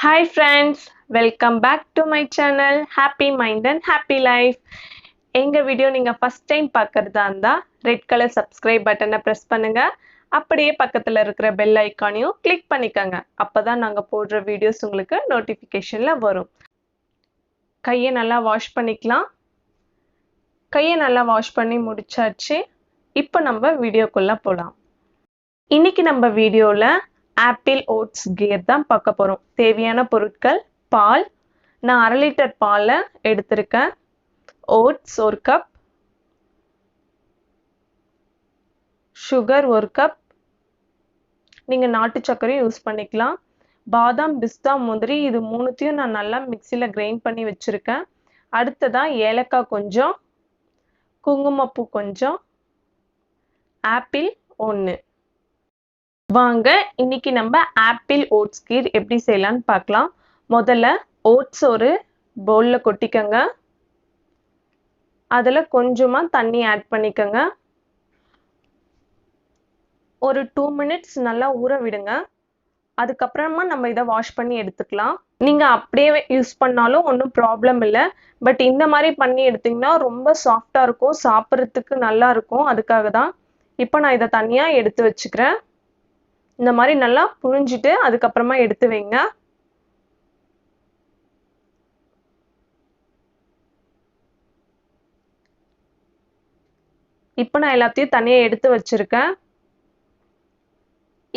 Hi friends, welcome back to my channel Happy Mind and Happy Life. எங்க video நீங்க first time பார்க்கறதா இருந்தா red colour subscribe பட்டனை press பண்ணுங்க. அப்படியே பக்கத்துல இருக்கிற bell ஐகானையும் click பண்ணிக்கங்க. அப்பதான் நாங்க போடுற வீடியோஸ் உங்களுக்கு notificationல வரும். கையை நல்லா வாஷ் பண்ணிக்கலாம். கையை நல்லா வாஷ் பண்ணி முடிச்சாச்சு. இப்போ நம்ம வீடியோக்குள்ள போலாம். இன்னைக்கு நம்ம வீடியோல ஆப்பிள் ஓட்ஸ் கீர் தான் பார்க்க போறோம். தேவையான பொருட்கள் பால், நான் 1/2 லிட்டர் பாலை எடுத்திருக்கேன். ஓட்ஸ் 1 கப், சுகர் 1 கப், நீங்க நாட்டு சர்க்கரை யூஸ் பண்ணிக்கலாம். பாதாம், பிஸ்தா, முந்திரி இது மூணுத்தையும் நான் நல்லா மிக்சியில கிரைண்ட் பண்ணி வச்சிருக்கேன். அடுத்ததா ஏலக்காய் கொஞ்சம், குங்குமப்பூ கொஞ்சம், ஆப்பிள் 1. வாங்க இன்னைக்கு நம்ம ஆப்பிள் ஓட்ஸ் கீர் எப்படி செய்யலாம்னு பார்க்கலாம். முதல்ல ஓட்ஸ் ஒரு பவுல்ல கொட்டிக்கங்க. அதில் கொஞ்சமா தண்ணி ஆட் பண்ணிக்கங்க. ஒரு 2 மினிட்ஸ் நல்லா ஊற விடுங்க. அதுக்கப்புறமா நம்ம இதை வாஷ் பண்ணி எடுத்துக்கலாம். நீங்க அப்படியே யூஸ் பண்ணாலும் ஒன்றும் ப்ராப்ளம் இல்லை. பட் இந்த மாதிரி பண்ணி எடுத்தீங்கன்னா ரொம்ப சாஃப்டா இருக்கும், சாப்பிட்றதுக்கு நல்லா இருக்கும். அதுக்காக தான் இப்போ நான் இதை தனியா எடுத்து வச்சுக்கிறேன். இந்த மாதிரி நல்லா புழிஞ்சிட்டு அதுக்கப்புறமா எடுத்து வைங்க. இப்போ நான் எல்லாத்தையும் தனியா எடுத்து வச்சிருக்கேன்.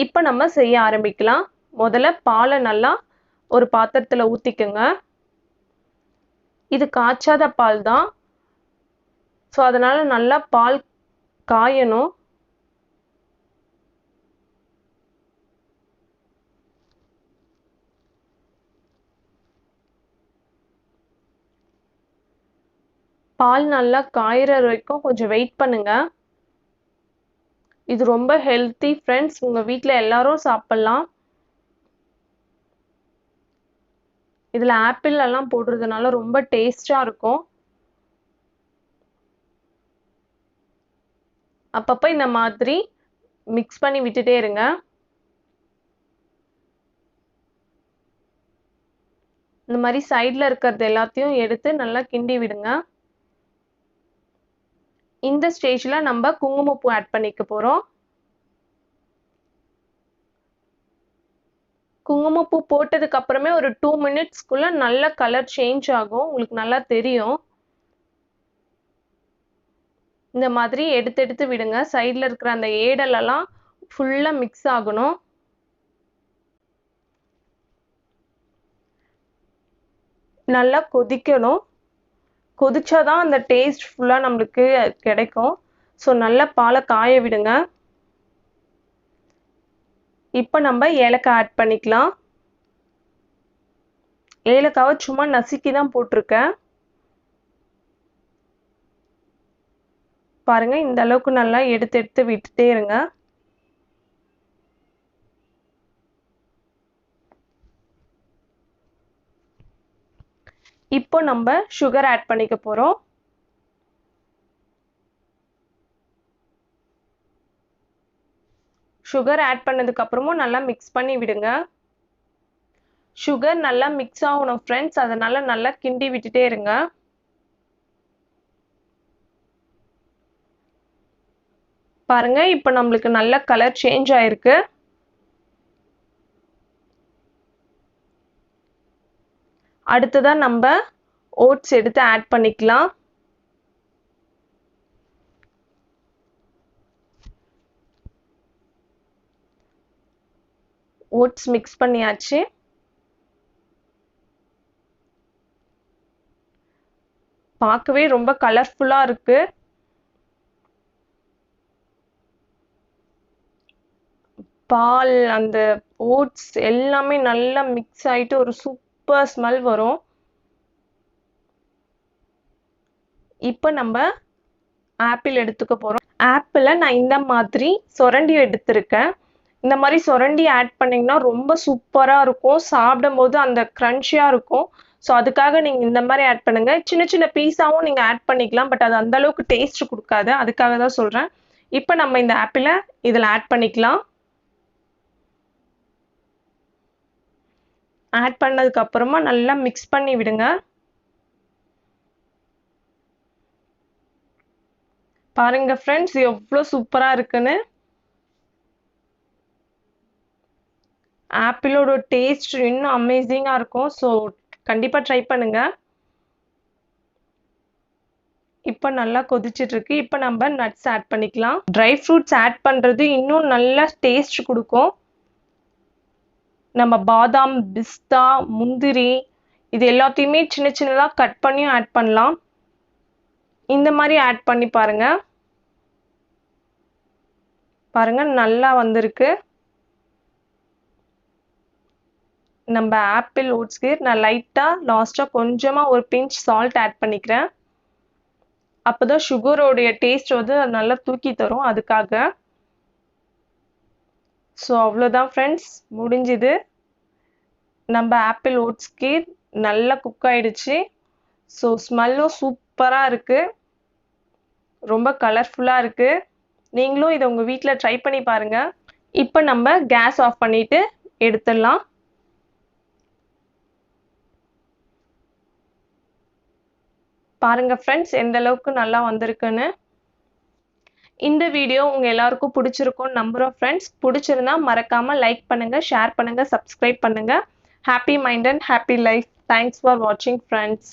இப்போ நம்ம செய்ய ஆரம்பிக்கலாம். முதல்ல பாலை நல்லா ஒரு பாத்திரத்துல ஊத்திக்கங்க. இது காய்ச்சாத பால் தான், ஸோ அதனால நல்லா பால் காயணும். பால் நல்லா காயிற வரைக்கும் கொஞ்சம் வெயிட் பண்ணுங்க. இது ரொம்ப ஹெல்த்தி ஃப்ரெண்ட்ஸ், உங்க வீட்டில் எல்லாரும் சாப்பிடலாம். இதுல ஆப்பிள் எல்லாம் போடுறதுனால ரொம்ப டேஸ்டா இருக்கும். அப்பப்போ இந்த மாதிரி மிக்ஸ் பண்ணி விட்டுட்டே இருங்க. இந்த மாதிரி சைட்ல இருக்கிறது எல்லாத்தையும் எடுத்து நல்லா கிண்டி விடுங்க. இந்த ஸ்டேஜ்ல நம்ம குங்குமப்பூ ஆட் பண்ணிக்க போறோம். குங்குமப்பூ போட்டதுக்கு அப்புறமே ஒரு 2 மினிட்ஸ்க்குள்ள நல்ல கலர் சேஞ்ச் ஆகும், உங்களுக்கு நல்லா தெரியும். இந்த மாதிரி எடுத்து எடுத்து விடுங்க. சைட்ல இருக்கிற அந்த ஏடலெல்லாம் ஃபுல்லா மிக்ஸ் ஆகணும். நல்லா கொதிக்கணும். கொதிச்சாதான் அந்த டேஸ்ட் ஃபுல்லா நம்மளுக்கு கிடைக்கும். ஸோ நல்லா பாலை காய விடுங்க. இப்போ நம்ம ஏலக்காய் ஆட் பண்ணிக்கலாம். ஏலக்காவை சும்மா நசுக்கி தான் போட்டிருக்கேன். பாருங்க, இந்த அளவுக்கு நல்லா எடுத்து எடுத்து விட்டுட்டே இருங்க. இப்போ நம்ம சுகர் ஆட் பண்ணிக்க போறோம். சுகர் ஆட் பண்ணதுக்கு அப்புறமும் நல்லா மிக்ஸ் பண்ணி விடுங்க. சுகர் நல்லா மிக்ஸ் ஆகணும் ஃப்ரெண்ட்ஸ், அதனால நல்லா கிண்டி விட்டுட்டே இருங்க. பாருங்க, இப்போ நம்மளுக்கு நல்ல கலர் சேஞ்ச் ஆயிருக்கு. அடுத்ததா நம்ம ஓட்ஸ் எடுத்து ஆட் பண்ணிக்கலாம். ஓட்ஸ் மிக்ஸ் பண்ணியாச்சு. பார்க்கவே ரொம்ப கலர்ஃபுல்லா இருக்கு. பால், அந்த ஓட்ஸ் எல்லாமே நல்லா மிக்ஸ் ஆயிட்டு ஒரு சூப்பர் ஸ்மெல் வரும். இப்போ நம்ம ஆப்பிள் எடுத்துக்க போறோம். ஆப்பிளை நான் இந்த மாதிரி சொரண்டி எடுத்திருக்கேன். இந்த மாதிரி சொரண்டி ஆட் பண்ணீங்கன்னா ரொம்ப சூப்பரா இருக்கும். சாப்பிடும் போது அந்த கிரன்ச்சியா இருக்கும். ஸோ அதுக்காக நீங்க இந்த மாதிரி ஆட் பண்ணுங்க. சின்ன சின்ன பீஸாவும் நீங்க ஆட் பண்ணிக்கலாம், பட் அது அந்த அளவுக்கு டேஸ்ட் கொடுக்காது. அதுக்காக தான் சொல்றேன். இப்போ நம்ம இந்த ஆப்பிளை இதில் ஆட் பண்ணிக்கலாம். ஆட் பண்ணதுக்கு அப்புறமா நல்லா மிக்ஸ் பண்ணி விடுங்க. பாருங்க ஃப்ரெண்ட்ஸ் எவ்வளோ சூப்பரா இருக்குன்னு. ஆப்பிளோட டேஸ்ட் இன்னும் அமேசிங்கா இருக்கும். ஸோ கண்டிப்பா ட்ரை பண்ணுங்க. இப்போ நல்லா கொதிச்சிட்டு இருக்கு. இப்போ நம்ம நட்ஸ் ஆட் பண்ணிக்கலாம். ட்ரை ஃப்ரூட்ஸ் ஆட் பண்றது இன்னும் நல்ல டேஸ்ட் கொடுக்கும். நம்ம பாதாம், பிஸ்தா, முந்திரி இது எல்லாத்தையுமே சின்ன சின்னதா கட் பண்ணி ஆட் பண்ணலாம். இந்த மாதிரி ஆட் பண்ணி பாருங்க. பாருங்க நல்லா வந்திருக்கு. நம்ம ஆப்பிள் ஓட்ஸ் கீர் நான் லைட்டா லாஸ்டா கொஞ்சமா ஒரு பிஞ்ச் சால்ட் ஆட் பண்ணிக்கிறேன். அப்பதான் சுகரோடைய டேஸ்ட் வந்து நல்லா தூக்கி தரும் அதுக்காக. ஸோ அவ்வளோதான் ஃப்ரெண்ட்ஸ், முடிஞ்சுது. நம்ம ஆப்பிள் ஓட்ஸ் கீர் நல்லா குக் ஆயிடுச்சு. ஸோ ஸ்மெல்லும் சூப்பராக இருக்கு, ரொம்ப கலர்ஃபுல்லாக இருக்கு. நீங்களும் இதை உங்கள் வீட்டில் ட்ரை பண்ணி பாருங்க. இப்போ நம்ம கேஸ் ஆஃப் பண்ணிட்டு எடுத்துடலாம். பாருங்க ஃப்ரெண்ட்ஸ் எந்த அளவுக்கு நல்லா வந்திருக்குன்னு. இந்த வீடியோ உங்க எல்லாருக்கும் பிடிச்சிருக்கும் நம்புறோம் ஃப்ரெண்ட்ஸ். பிடிச்சிருந்தா மறக்காம லைக் பண்ணுங்க, ஷேர் பண்ணுங்க, சப்ஸ்கிரைப் பண்ணுங்க. Happy mind and happy life. Thanks for வாட்சிங் ஃப்ரெண்ட்ஸ்.